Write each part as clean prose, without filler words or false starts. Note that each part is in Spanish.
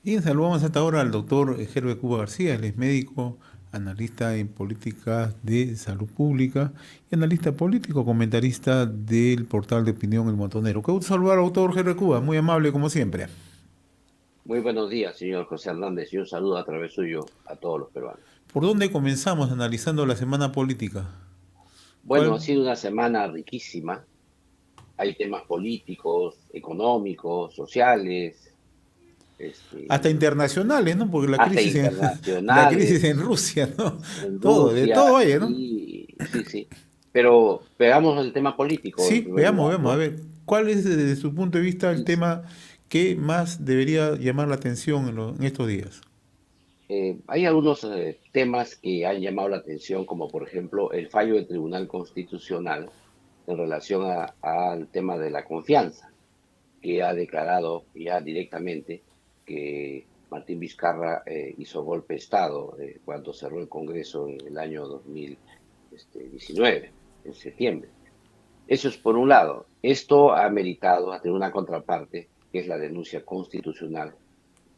Y saludamos hasta ahora al doctor Gerbe Cuba García, él es médico, analista en políticas de salud pública y analista político, comentarista del portal de opinión El Montonero. Qué gusto saludar al doctor Gerbe Cuba, muy amable como siempre. Muy buenos días, señor José Hernández, y un saludo a través suyo a todos los peruanos. ¿Por dónde comenzamos analizando la semana política? Bueno, ha ¿Cuál? sido una semana riquísima. Hay temas políticos, económicos, sociales, Hasta este, internacionales, ¿no? Porque hasta la crisis en internacionales, Rusia, ¿no? en Todo, de Rusia, todo hay, ¿no? y sí, sí. Pero pegamos el tema político en Sí, primer veamos, lugar, veamos, a ¿no? ver, ¿cuál es desde su punto de vista el Y, tema que más debería llamar la atención en estos días? hay algunos temas que han llamado la atención, como por ejemplo el fallo del Tribunal Constitucional en relación al tema de la confianza, que ha declarado ya directamente que Martín Vizcarra hizo golpe de Estado cuando cerró el Congreso en el año 2019, en septiembre. Eso es por un lado. Esto ha meritado, ha tenido una contraparte, que es la denuncia constitucional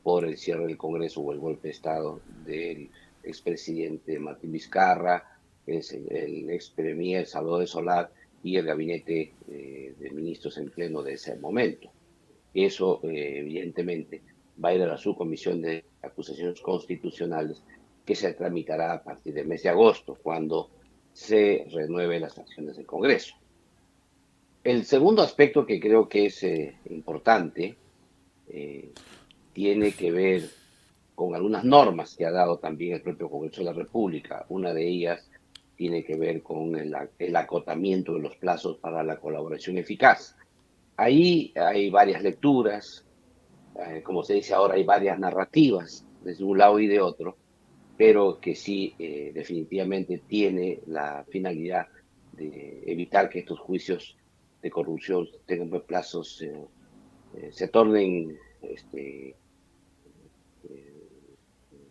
por el cierre del Congreso o el golpe de Estado del expresidente Martín Vizcarra, es el ex premier Salvador Solar y el gabinete de ministros en pleno de ese momento. Eso, evidentemente, va a ir a la subcomisión de acusaciones constitucionales que se tramitará a partir del mes de agosto, cuando se renueve las acciones del Congreso. El segundo aspecto que creo que es importante eh, tiene que ver con algunas normas que ha dado también el propio Congreso de la República. Una de ellas tiene que ver con el acotamiento de los plazos para la colaboración eficaz. Ahí hay varias lecturas, como se dice ahora, hay varias narrativas desde un lado y de otro, pero que sí definitivamente tiene la finalidad de evitar que estos juicios de corrupción tengan plazos, se tornen eh,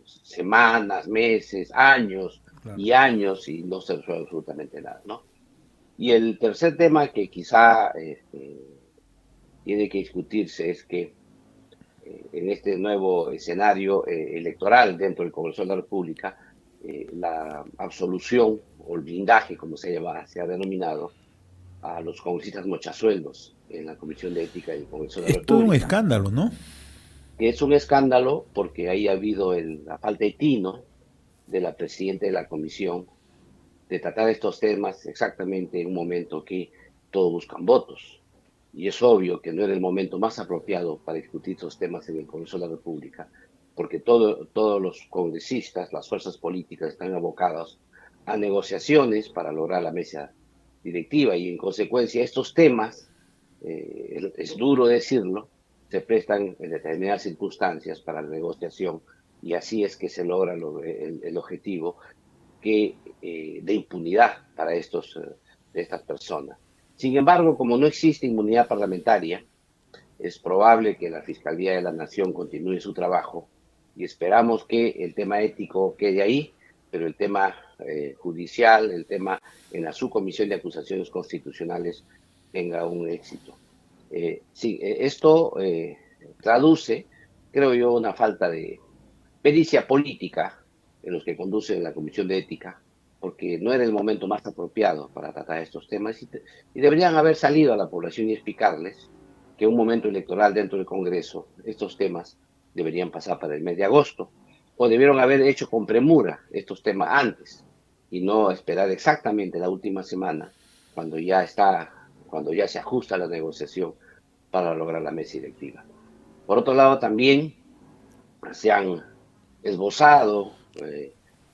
semanas, meses, Claro. años y no se resuelve absolutamente nada, ¿no? Y el tercer tema que quizá tiene que discutirse es que en este nuevo escenario electoral dentro del Congreso de la República, la absolución o el blindaje, como se ha denominado, a los congresistas mochasueldos en la Comisión de Ética del Congreso de la Es todo un República, escándalo, ¿no? que es un escándalo porque ahí ha habido la falta de tino de la presidenta de la comisión de tratar estos temas exactamente en un momento que todos buscan votos. Y es obvio que no era el momento más apropiado para discutir estos temas en el Congreso de la República, porque todos los congresistas, las fuerzas políticas están abocados a negociaciones para lograr la mesa directiva y en consecuencia estos temas, es duro decirlo, se prestan en determinadas circunstancias para la negociación y así es que se logra el objetivo que, de impunidad para de estas personas. Sin embargo, como no existe inmunidad parlamentaria, es probable que la Fiscalía de la Nación continúe su trabajo y esperamos que el tema ético quede ahí, pero el tema judicial, el tema en la subcomisión de acusaciones constitucionales tenga un éxito. Sí, esto traduce, creo yo, una falta de pericia política en los que conducen la Comisión de Ética, porque no era el momento más apropiado para tratar estos temas y deberían haber salido a la población y explicarles que en un momento electoral dentro del Congreso estos temas deberían pasar para el mes de agosto o debieron haber hecho con premura estos temas antes y no esperar exactamente la última semana cuando ya se ajusta la negociación para lograr la mesa directiva. Por otro lado, también se han esbozado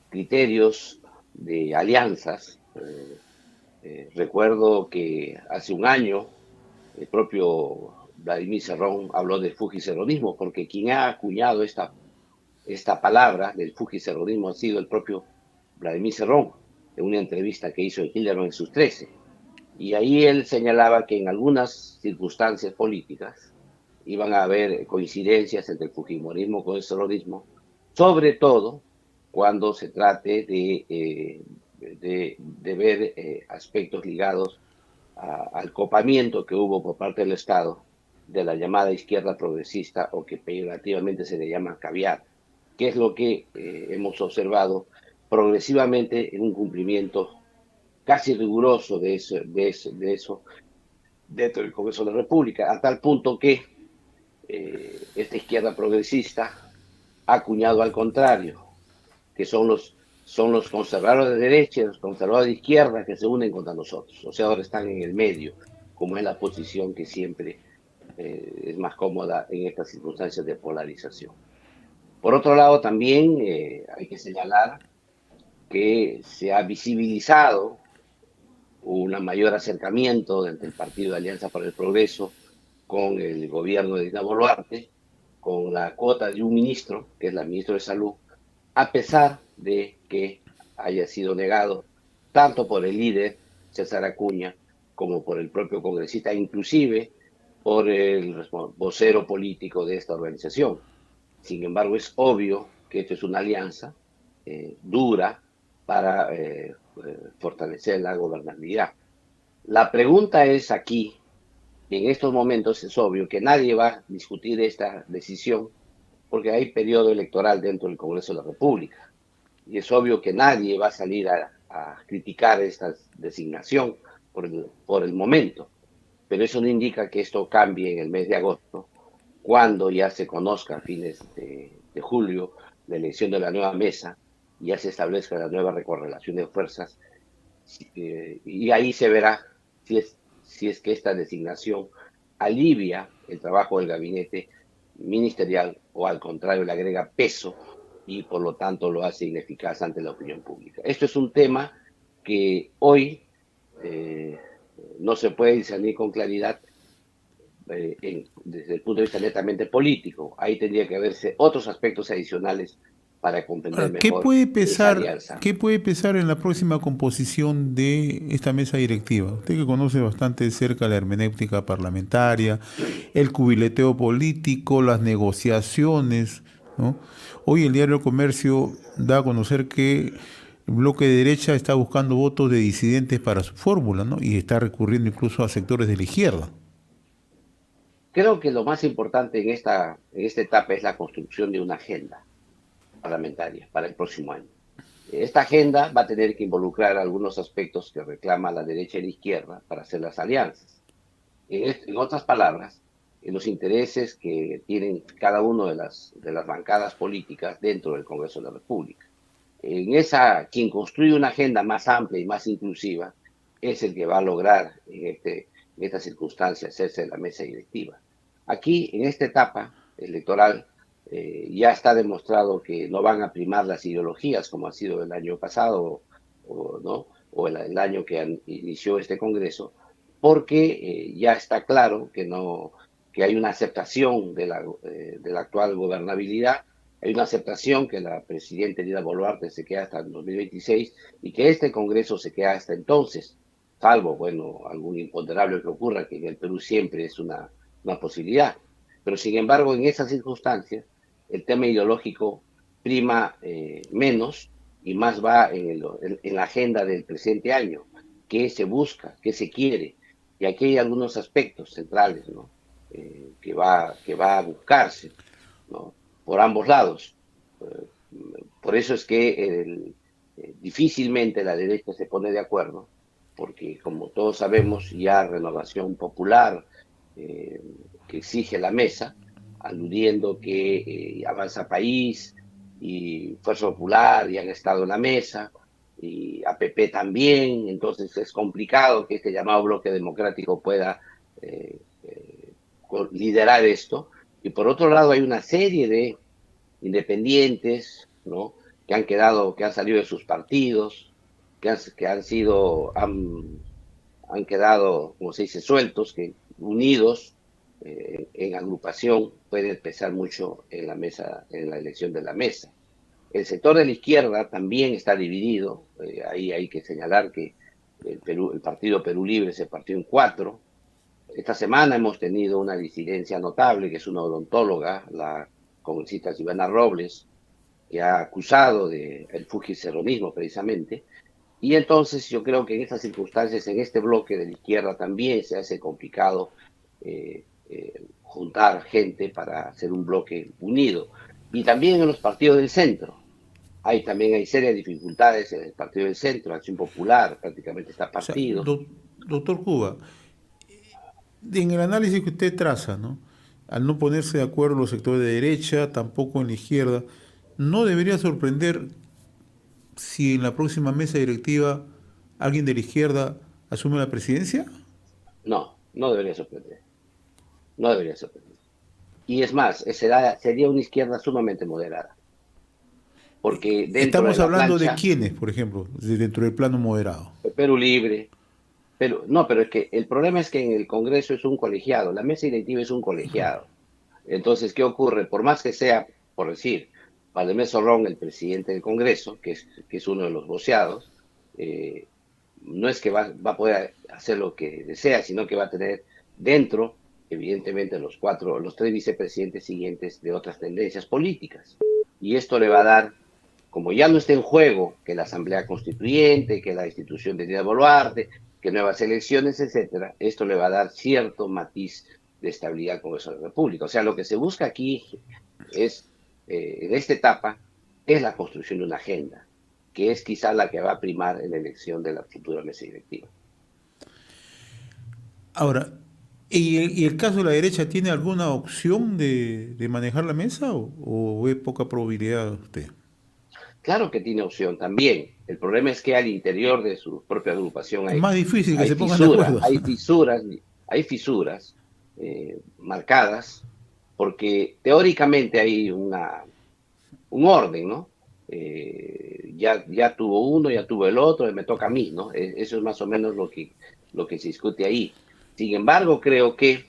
criterios de alianzas. Recuerdo que hace un año el propio Vladimir Cerrón habló de fujicerronismo, porque quien ha acuñado esta palabra del fujicerronismo ha sido el propio Vladimir Cerrón, en una entrevista que hizo en Hilderman en sus 13. Y ahí él señalaba que en algunas circunstancias políticas iban a haber coincidencias entre el fujimorismo con el terrorismo, sobre todo cuando se trate de ver aspectos ligados al copamiento que hubo por parte del Estado de la llamada izquierda progresista o que peyorativamente se le llama caviar, que es lo que hemos observado progresivamente en un cumplimiento casi riguroso de eso dentro del Congreso de la República, a tal punto que esta izquierda progresista ha acuñado al contrario, que son los conservadores de derecha y los conservadores de izquierda que se unen contra nosotros. O sea, ahora están en el medio, como es la posición que siempre es más cómoda en estas circunstancias de polarización. Por otro lado, también hay que señalar que se ha visibilizado un mayor acercamiento entre el Partido de Alianza para el Progreso con el gobierno de Dina Boluarte, con la cuota de un ministro, que es la ministra de Salud, a pesar de que haya sido negado tanto por el líder César Acuña como por el propio congresista, inclusive por el vocero político de esta organización. Sin embargo, es obvio que esto es una alianza dura para fortalecer la gobernabilidad. La pregunta es aquí, en estos momentos es obvio que nadie va a discutir esta decisión porque hay periodo electoral dentro del Congreso de la República. Y es obvio que nadie va a salir a criticar esta designación por el momento. Pero eso no indica que esto cambie en el mes de agosto, cuando ya se conozca a fines de julio la elección de la nueva mesa, ya se establezca la nueva recorrelación de fuerzas, y ahí se verá si es que esta designación alivia el trabajo del gabinete ministerial o al contrario le agrega peso y por lo tanto lo hace ineficaz ante la opinión pública. Esto es un tema que hoy eh, no se puede discernir con claridad desde el punto de vista netamente político. Ahí tendría que verse otros aspectos adicionales para comprender Ahora, mejor esa alianza. qué puede pesar en la próxima composición de esta mesa directiva? Usted que conoce bastante de cerca la hermenéutica parlamentaria, el cubileteo político, las negociaciones, ¿no? Hoy el diario El Comercio da a conocer que el bloque de derecha está buscando votos de disidentes para su fórmula, ¿no? Y está recurriendo incluso a sectores de la izquierda. Creo que lo más importante en esta etapa es la construcción de una agenda parlamentaria para el próximo año. Esta agenda va a tener que involucrar algunos aspectos que reclama la derecha y la izquierda para hacer las alianzas. En otras palabras, en los intereses que tienen cada una de las bancadas políticas dentro del Congreso de la República. Quien construye una agenda más amplia y más inclusiva es el que va a lograr en esta circunstancia hacerse de la mesa directiva. Aquí, en esta etapa electoral, ya está demostrado que no van a primar las ideologías como ha sido el año pasado ¿no? o el año que inició este Congreso, porque ya está claro que hay una aceptación de la actual gobernabilidad, hay una aceptación que la presidenta Dina Boluarte se queda hasta el 2026 y que este Congreso se queda hasta entonces, salvo, bueno, algún imponderable que ocurra, que en el Perú siempre es una posibilidad. Pero sin embargo, en esas circunstancias, el tema ideológico prima menos y más va en la agenda del presente año, qué se busca, qué se quiere. Y aquí hay algunos aspectos centrales, ¿no? Que va a buscarse, ¿no? Por ambos lados. Eh, por eso es que difícilmente la derecha se pone de acuerdo, porque como todos sabemos, ya Renovación Popular, eh, que exige la mesa, aludiendo que Avanza País y Fuerza Popular ya han estado en la mesa, y APP también, entonces es complicado que este llamado bloque democrático pueda liderar esto. Y por otro lado hay una serie de independientes, ¿no? Que han salido de sus partidos, han quedado, como se dice, sueltos, que unidos en agrupación pueden pesar mucho en la mesa, en la elección de la mesa. El sector de la izquierda también está dividido. Ahí hay que señalar que el Partido Perú Libre se partió en cuatro. Esta semana hemos tenido una disidencia notable, que es una odontóloga, la congresista Silvana Robles, que ha acusado del fujicerronismo precisamente. Y entonces yo creo que en estas circunstancias, en este bloque de la izquierda también se hace complicado juntar gente para hacer un bloque unido. Y también en los partidos del centro. También hay serias dificultades en el partido del centro, Acción Popular prácticamente está O sea, partido. doctor Cuba, en el análisis que usted traza, ¿no? Al no ponerse de acuerdo los sectores de derecha, tampoco en la izquierda, ¿no debería sorprender si en la próxima mesa directiva alguien de la izquierda asume la presidencia? No, no debería sorprender, no debería sorprender. Y es más, sería una izquierda sumamente moderada, porque dentro de Estamos la hablando de plancha, quiénes, por ejemplo, dentro del plano moderado. Perú Libre, pero no, pero es que el problema es que en el Congreso es un colegiado, la mesa directiva es un colegiado. Entonces, ¿qué ocurre? Por más que sea, por decir, Valdemar Sorrón, el presidente del Congreso, que es uno de los voceados, eh, no es que va a poder hacer lo que desea, sino que va a tener dentro, evidentemente, los tres vicepresidentes siguientes de otras tendencias políticas. Y esto le va a dar, como ya no está en juego que la Asamblea Constituyente, que la institución de Dina Boluarte, que nuevas elecciones, etcétera, esto le va a dar cierto matiz de estabilidad al Congreso de la República. O sea, lo que se busca aquí es, en esta etapa, es la construcción de una agenda, que es quizá la que va a primar en la elección de la futura mesa directiva. Ahora, ¿y el caso de la derecha tiene alguna opción de manejar la mesa o ve poca probabilidad usted? Claro que tiene opción también. El problema es que al interior de su propia agrupación Es hay, más difícil que hay se pongan de fisuras, acuerdo. hay fisuras marcadas, porque teóricamente hay un orden, ¿no? Ya tuvo uno, ya tuvo el otro, me toca a mí, ¿no? Eso es más o menos lo que se discute ahí. Sin embargo, creo que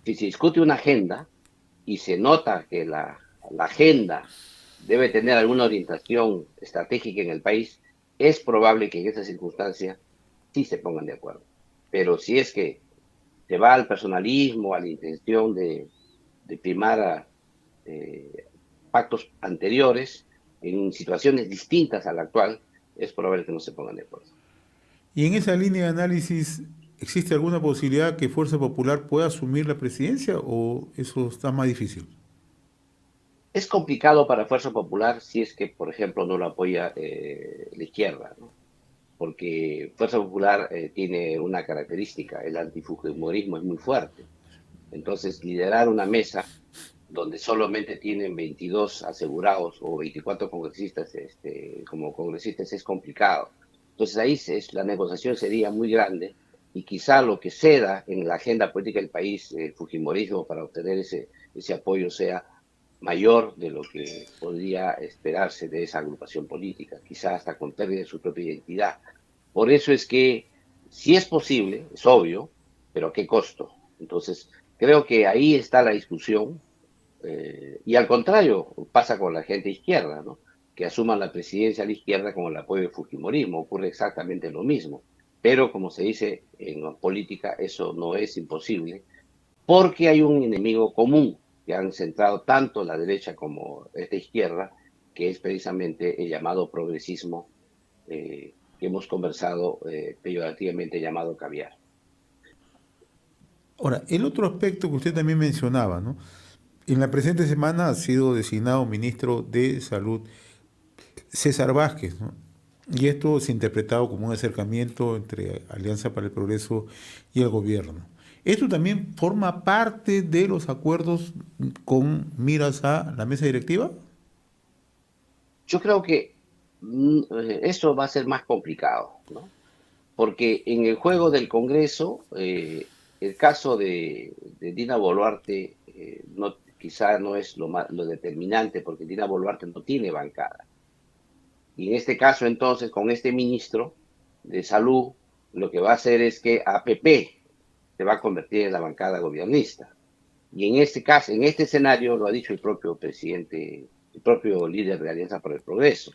si se discute una agenda y se nota que la agenda debe tener alguna orientación estratégica en el país, es probable que en esa circunstancia sí se pongan de acuerdo. Pero si es que se va al personalismo, a la intención de primar a pactos anteriores, en situaciones distintas a la actual, es probable que no se pongan de acuerdo. Y en esa línea de análisis, ¿existe alguna posibilidad que Fuerza Popular pueda asumir la presidencia o eso está más difícil? Es complicado para Fuerza Popular si es que, por ejemplo, no lo apoya la izquierda, ¿no? Porque Fuerza Popular tiene una característica, el antifujimorismo es muy fuerte. Entonces, liderar una mesa donde solamente tienen 22 asegurados o 24 congresistas como congresistas es complicado. Entonces, ahí la negociación sería muy grande y quizá lo que ceda en la agenda política del país, el fujimorismo, para obtener ese apoyo sea mayor de lo que podría esperarse de esa agrupación política, quizá hasta con pérdida de su propia identidad. Por eso es que, si es posible, es obvio, pero ¿a qué costo? Entonces, creo que ahí está la discusión, y al contrario, pasa con la gente izquierda, ¿no? Que asuman la presidencia a la izquierda con el apoyo del fujimorismo, ocurre exactamente lo mismo. Pero, como se dice en política, eso no es imposible, porque hay un enemigo común que han centrado tanto la derecha como esta izquierda, que es precisamente el llamado progresismo, que hemos conversado peyorativamente llamado caviar. Ahora, el otro aspecto que usted también mencionaba, ¿no? En la presente semana ha sido designado ministro de Salud César Vázquez, ¿no? Y esto se ha interpretado como un acercamiento entre Alianza para el Progreso y el gobierno. Esto también forma parte de los acuerdos con miras a la mesa directiva. Yo creo que eso va a ser más complicado, ¿no? Porque en el juego del Congreso, el caso de Dina Boluarte no, quizá no es lo determinante, porque Dina Boluarte no tiene bancada. Y en este caso, entonces, con este ministro de Salud, lo que va a hacer es que APP se va a convertir en la bancada gobernista. Y en este caso, en este escenario, lo ha dicho el propio presidente, el propio líder de Alianza por el Progreso,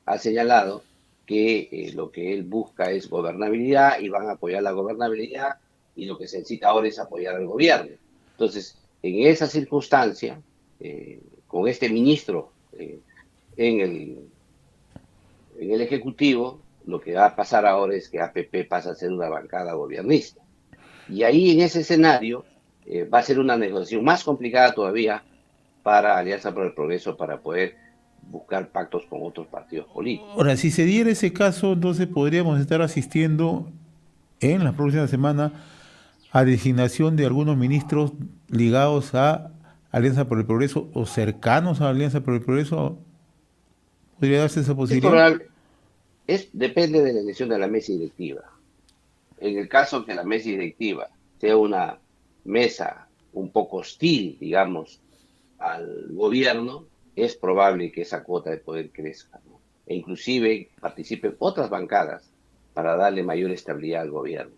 ha señalado que lo que él busca es gobernabilidad y van a apoyar la gobernabilidad y lo que se necesita ahora es apoyar al gobierno. Entonces, en esa circunstancia, con este ministro en el Ejecutivo, lo que va a pasar ahora es que APP pasa a ser una bancada gobernista. Y ahí en ese escenario, va a ser una negociación más complicada todavía para Alianza por el Progreso para poder buscar pactos con otros partidos políticos. Ahora, si se diera ese caso, entonces podríamos estar asistiendo en la próxima semana a designación de algunos ministros ligados a Alianza por el Progreso o cercanos a Alianza por el Progreso. ¿Podría darse esa Es posibilidad? probable, depende de la elección de la mesa directiva. En el caso que la mesa directiva sea una mesa un poco hostil, digamos, al gobierno, es probable que esa cuota de poder crezca, ¿no? E inclusive participen otras bancadas para darle mayor estabilidad al gobierno.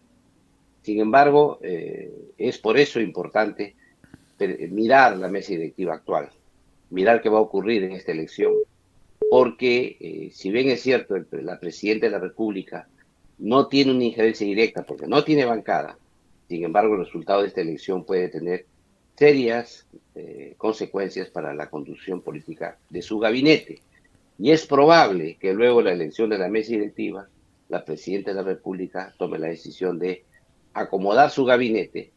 Sin embargo, es por eso importante mirar la mesa directiva actual, mirar qué va a ocurrir en esta elección, porque si bien es cierto, la presidenta de la República no tiene una injerencia directa porque no tiene bancada, sin embargo el resultado de esta elección puede tener serias consecuencias para la conducción política de su gabinete. Y es probable que luego de la elección de la mesa directiva, la presidenta de la República tome la decisión de acomodar su gabinete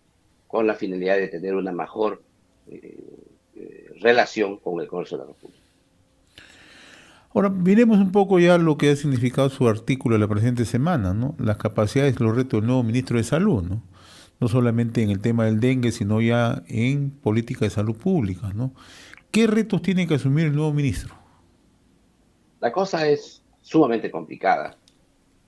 con la finalidad de tener una mejor eh, relación con el Congreso de la República. Ahora, miremos un poco ya lo que ha significado su artículo de la presente semana, ¿no? Las capacidades y los retos del nuevo ministro de Salud, ¿no? No solamente en el tema del dengue, sino ya en política de salud pública, ¿no? ¿Qué retos tiene que asumir el nuevo ministro? La cosa es sumamente complicada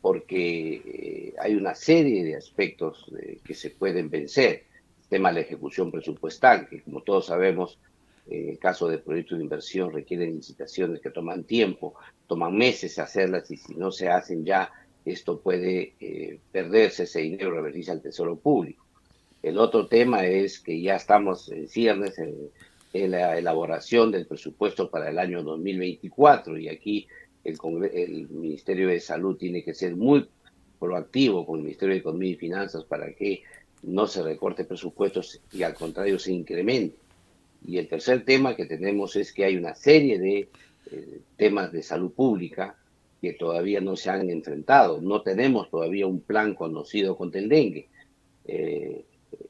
porque hay una serie de aspectos que se pueden vencer. El tema de la ejecución presupuestal, que como todos sabemos, en el caso de proyectos de inversión requieren licitaciones que toman tiempo, toman meses hacerlas y si no se hacen ya, esto puede perderse ese dinero, revertirse al Tesoro Público. El otro tema es que ya estamos en ciernes en la elaboración del presupuesto para el año 2024 y aquí el Ministerio de Salud tiene que ser muy proactivo con el Ministerio de Economía y Finanzas para que no se recorte presupuestos y al contrario se incremente. Y el tercer tema que tenemos es que hay una serie de temas de salud pública que todavía no se han enfrentado. No tenemos todavía un plan conocido contra el dengue. Eh,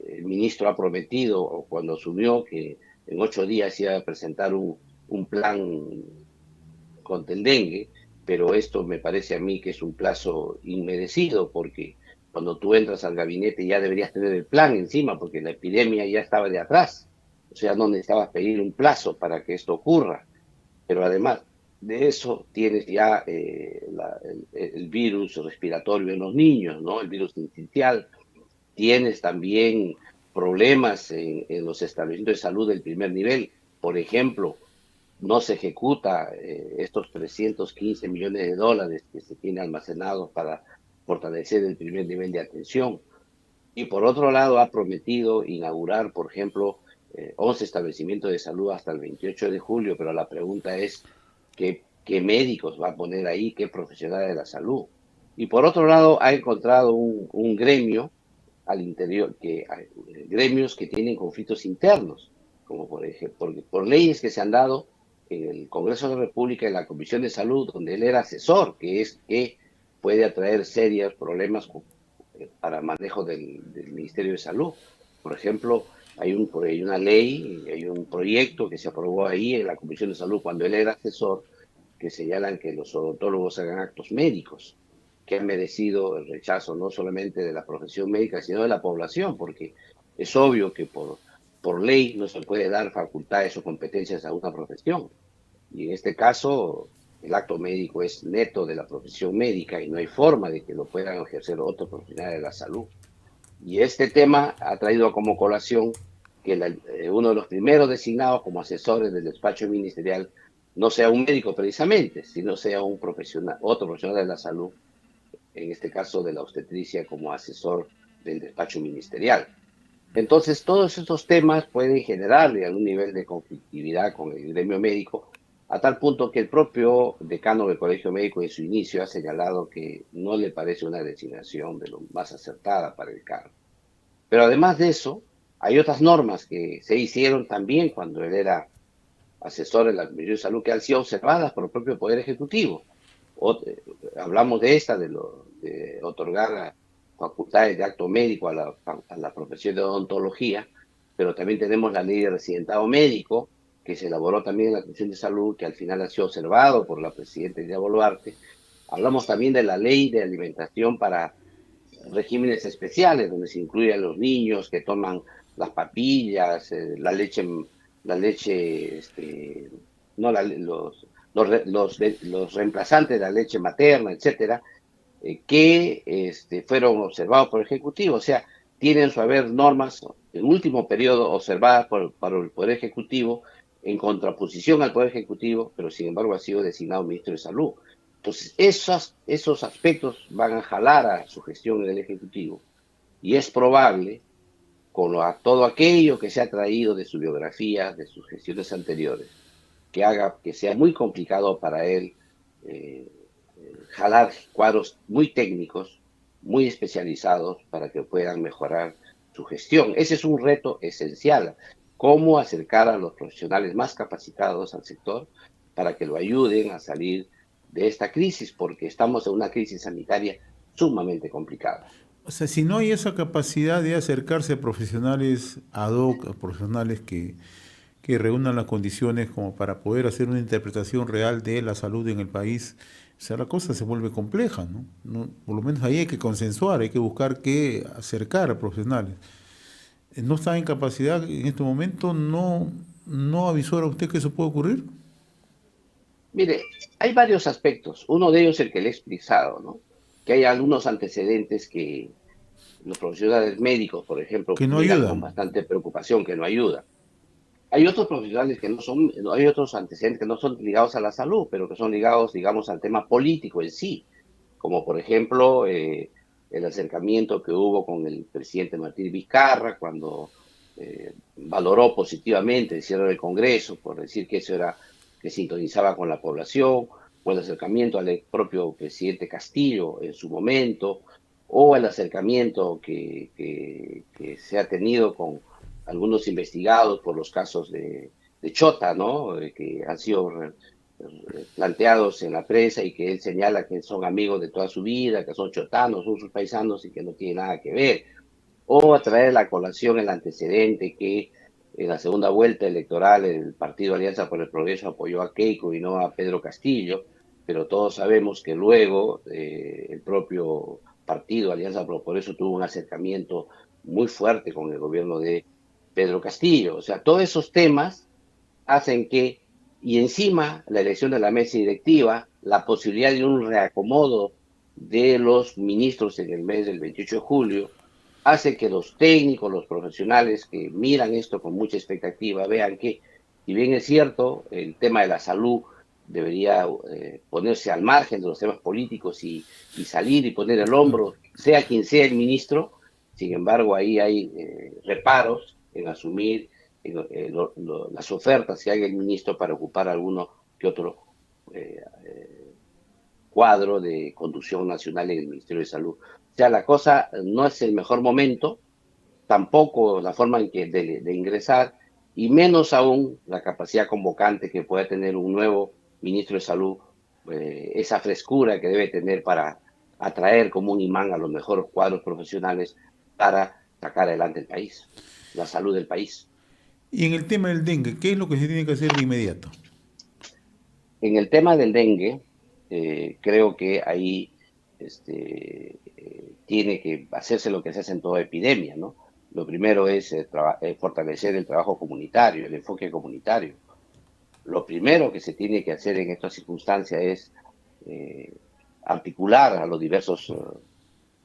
el ministro ha prometido cuando asumió que en 8 días iba a presentar un plan contra el dengue, pero esto me parece a mí que es un plazo inmerecido porque cuando tú entras al gabinete ya deberías tener el plan encima porque la epidemia ya estaba de atrás, o sea, no necesitabas pedir un plazo para que esto ocurra, pero además de eso tienes ya el virus respiratorio en los niños, ¿no? El virus sincicial, tienes también problemas en los establecimientos de salud del primer nivel. Por ejemplo, no se ejecuta estos 315 millones de dólares que se tiene almacenados para fortalecer el primer nivel de atención. Y por otro lado, ha prometido inaugurar, por ejemplo, 11 establecimientos de salud hasta el 28 de julio, pero la pregunta es, ¿qué médicos va a poner ahí? ¿Qué profesionales de la salud? Y por otro lado, ha encontrado un gremio al interior, gremios que tienen conflictos internos, como por ejemplo, por leyes que se han dado en el Congreso de la República, en la Comisión de Salud, donde él era asesor, que puede atraer serios problemas para manejo del Ministerio de Salud. Por ejemplo, hay una ley, hay un proyecto que se aprobó ahí en la Comisión de Salud cuando él era asesor, que señalan que los odontólogos hagan actos médicos, que han merecido el rechazo no solamente de la profesión médica, sino de la población, porque es obvio que por ley no se puede dar facultades o competencias a una profesión. Y en este caso, el acto médico es neto de la profesión médica y no hay forma de que lo puedan ejercer otros profesionales de la salud. Y este tema ha traído como colación que uno de los primeros designados como asesores del despacho ministerial no sea un médico precisamente, sino sea un profesional, otro profesional de la salud, en este caso de la obstetricia como asesor del despacho ministerial. Entonces, todos estos temas pueden generarle algún nivel de conflictividad con el gremio médico, a tal punto que el propio decano del Colegio Médico en su inicio ha señalado que no le parece una designación de lo más acertada para el cargo. Pero además de eso, hay otras normas que se hicieron también cuando él era asesor en la Comisión de Salud que han sido observadas por el propio Poder Ejecutivo. Hablamos de esta, de otorgar facultades de acto médico a la profesión de odontología, pero también tenemos la ley de residentado médico, que se elaboró también en la Comisión de Salud, que al final ha sido observado por la presidenta Dina Boluarte. Hablamos también de la ley de alimentación para regímenes especiales, donde se incluyen los niños que toman las papillas, la leche, no, los reemplazantes de la leche materna, etcétera, que fueron observados por el Ejecutivo. O sea, tienen su haber normas, en último periodo, observadas por el Poder Ejecutivo, en contraposición al Poder Ejecutivo, pero sin embargo ha sido designado ministro de Salud. Entonces, esos aspectos van a jalar a su gestión en el Ejecutivo. Y es probable, todo aquello que se ha traído de su biografía, de sus gestiones anteriores, que haga que sea muy complicado para él eh, jalar cuadros muy técnicos, muy especializados para que puedan mejorar su gestión. Ese es un reto esencial, cómo acercar a los profesionales más capacitados al sector para que lo ayuden a salir de esta crisis, porque estamos en una crisis sanitaria sumamente complicada. O sea, si no hay esa capacidad de acercarse a profesionales ad hoc, a profesionales que reúnan las condiciones como para poder hacer una interpretación real de la salud en el país, o sea, la cosa se vuelve compleja, ¿no? Por lo menos ahí hay que consensuar, hay que buscar que acercar a profesionales. ¿No está en capacidad en este momento? ¿No avisó a usted que eso puede ocurrir? Mire, hay varios aspectos. Uno de ellos es el que le he explicado, ¿no? Que hay algunos antecedentes que los profesionales médicos, por ejemplo, Que no miran con ayudan. bastante preocupación, que no ayudan. Hay otros profesionales que no son, hay otros antecedentes que no son ligados a la salud, pero que son ligados, digamos, al tema político en sí, como por ejemplo el acercamiento que hubo con el presidente Martín Vizcarra cuando valoró positivamente el cierre del Congreso, por decir que eso era, que sintonizaba con la población, o el acercamiento al propio presidente Castillo en su momento, o el acercamiento que se ha tenido con algunos investigados por los casos de Chota, ¿no? Que han sido planteados en la prensa y que él señala que son amigos de toda su vida, que son chotanos, son sus paisanos y que no tiene nada que ver. O a traer a la colación el antecedente que en la segunda vuelta electoral el Partido Alianza por el Progreso apoyó a Keiko y no a Pedro Castillo, pero todos sabemos que luego el propio partido Alianza por el Progreso tuvo un acercamiento muy fuerte con el gobierno de Pedro Castillo. O sea, todos esos temas hacen que, y encima la elección de la mesa directiva, la posibilidad de un reacomodo de los ministros en el mes del 28 de julio, hace que los técnicos, los profesionales que miran esto con mucha expectativa, vean que, si bien es cierto, el tema de la salud debería ponerse al margen de los temas políticos y salir y poner el hombro, sea quien sea el ministro, sin embargo, ahí hay reparos en asumir las ofertas que haga el ministro para ocupar alguno que otro eh, cuadro de conducción nacional en el Ministerio de Salud. O sea, la cosa no es el mejor momento, tampoco la forma en que de ingresar, y menos aún la capacidad convocante que pueda tener un nuevo ministro de Salud, esa frescura que debe tener para atraer como un imán a los mejores cuadros profesionales para sacar adelante el país, la salud del país. Y en el tema del dengue, ¿qué es lo que se tiene que hacer de inmediato? En el tema del dengue, creo que ahí tiene que hacerse lo que se hace en toda epidemia, ¿no? Lo primero es fortalecer el trabajo comunitario, el enfoque comunitario. Lo primero que se tiene que hacer en estas circunstancias es eh, articular a los diversos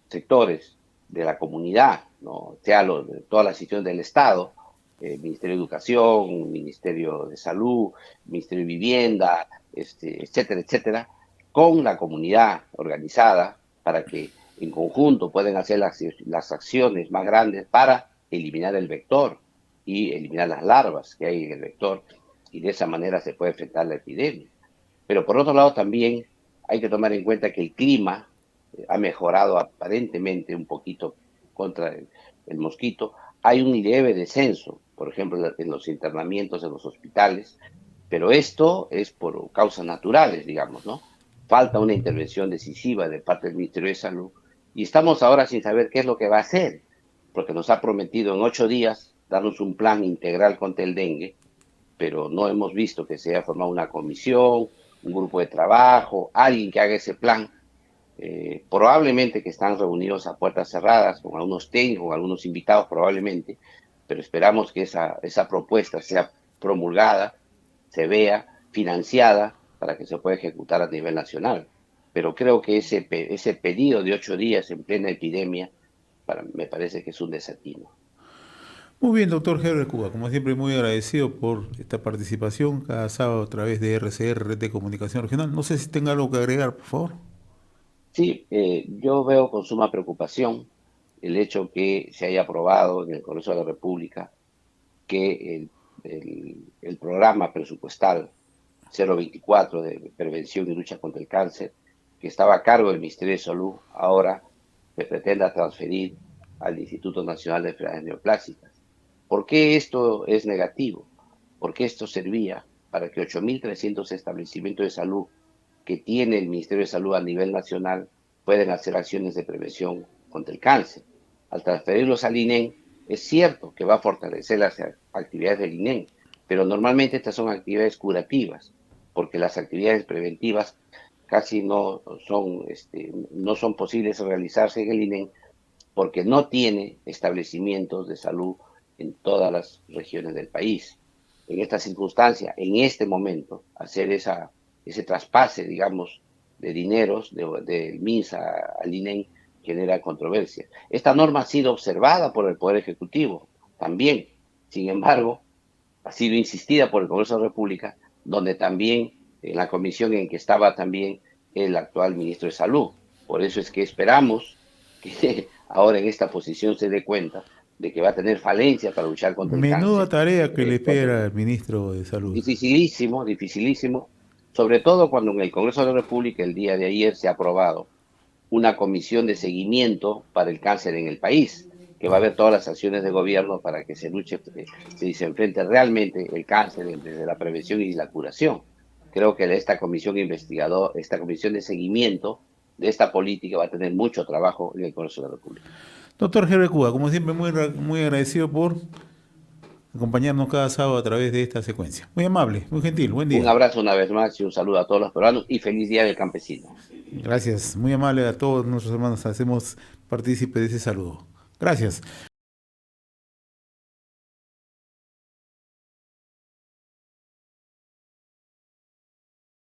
sectores de la comunidad, ¿no? Sea de todas las instituciones del Estado, Ministerio de Educación, Ministerio de Salud, Ministerio de Vivienda, etcétera, etcétera, con la comunidad organizada para que en conjunto puedan hacer las acciones más grandes para eliminar el vector y eliminar las larvas que hay en el vector, y de esa manera se puede enfrentar la epidemia. Pero por otro lado también hay que tomar en cuenta que el clima ha mejorado aparentemente un poquito contra el mosquito. Hay un leve descenso, por ejemplo, en los internamientos en los hospitales, pero esto es por causas naturales, digamos, ¿no? Falta una intervención decisiva de parte del Ministerio de Salud y estamos ahora sin saber qué es lo que va a hacer, porque nos ha prometido en 8 días darnos un plan integral contra el dengue, pero no hemos visto que se haya formado una comisión, un grupo de trabajo, alguien que haga ese plan. Probablemente que están reunidos a puertas cerradas con algunos técnicos, con algunos invitados probablemente, pero esperamos que esa propuesta sea promulgada, se vea financiada para que se pueda ejecutar a nivel nacional. Pero creo que ese pedido de 8 días en plena epidemia me parece que es un desatino. Muy bien, doctor Herbert Cuba, como siempre muy agradecido por esta participación cada sábado a través de RCR, Red de Comunicación Regional. No sé si tenga algo que agregar, por favor. Sí, yo veo con suma preocupación el hecho que se haya aprobado en el Congreso de la República que el programa presupuestal 024 de prevención y lucha contra el cáncer, que estaba a cargo del Ministerio de Salud, ahora se pretenda transferir al Instituto Nacional de Enfermedades Neoplásicas. ¿Por qué esto es negativo? Porque esto servía para que 8.300 establecimientos de salud que tiene el Ministerio de Salud a nivel nacional pueden hacer acciones de prevención contra el cáncer. Al transferirlos al INEN, es cierto que va a fortalecer las actividades del INEN, pero normalmente estas son actividades curativas, porque las actividades preventivas casi no son posibles realizarse en el INEN porque no tiene establecimientos de salud en todas las regiones del país. En esta circunstancia, en este momento, hacer ese traspase, digamos, de dineros del MINSA al INEN genera controversia. Esta norma ha sido observada por el Poder Ejecutivo también. Sin embargo, ha sido insistida por el Congreso de la República, donde también, en la comisión en que estaba también el actual ministro de Salud. Por eso es que esperamos que ahora en esta posición se dé cuenta de que va a tener falencia para luchar contra el Menuda cáncer. tarea que le espera al ministro de Salud. Dificilísimo, dificilísimo, sobre todo cuando en el Congreso de la República el día de ayer se ha aprobado una comisión de seguimiento para el cáncer en el país, que va a ver todas las acciones de gobierno para que se luche, se enfrente realmente el cáncer desde la prevención y la curación. Creo que esta comisión esta comisión de seguimiento de esta política va a tener mucho trabajo en el Congreso de la República. Doctor Herbert Cuba, como siempre muy agradecido por acompañarnos cada sábado a través de esta secuencia. Muy amable, muy gentil, buen Un día. abrazo una vez más y un saludo a todos los peruanos y feliz Día del Campesino. Gracias, muy amable a todos nuestros hermanos, hacemos partícipe de ese saludo. Gracias.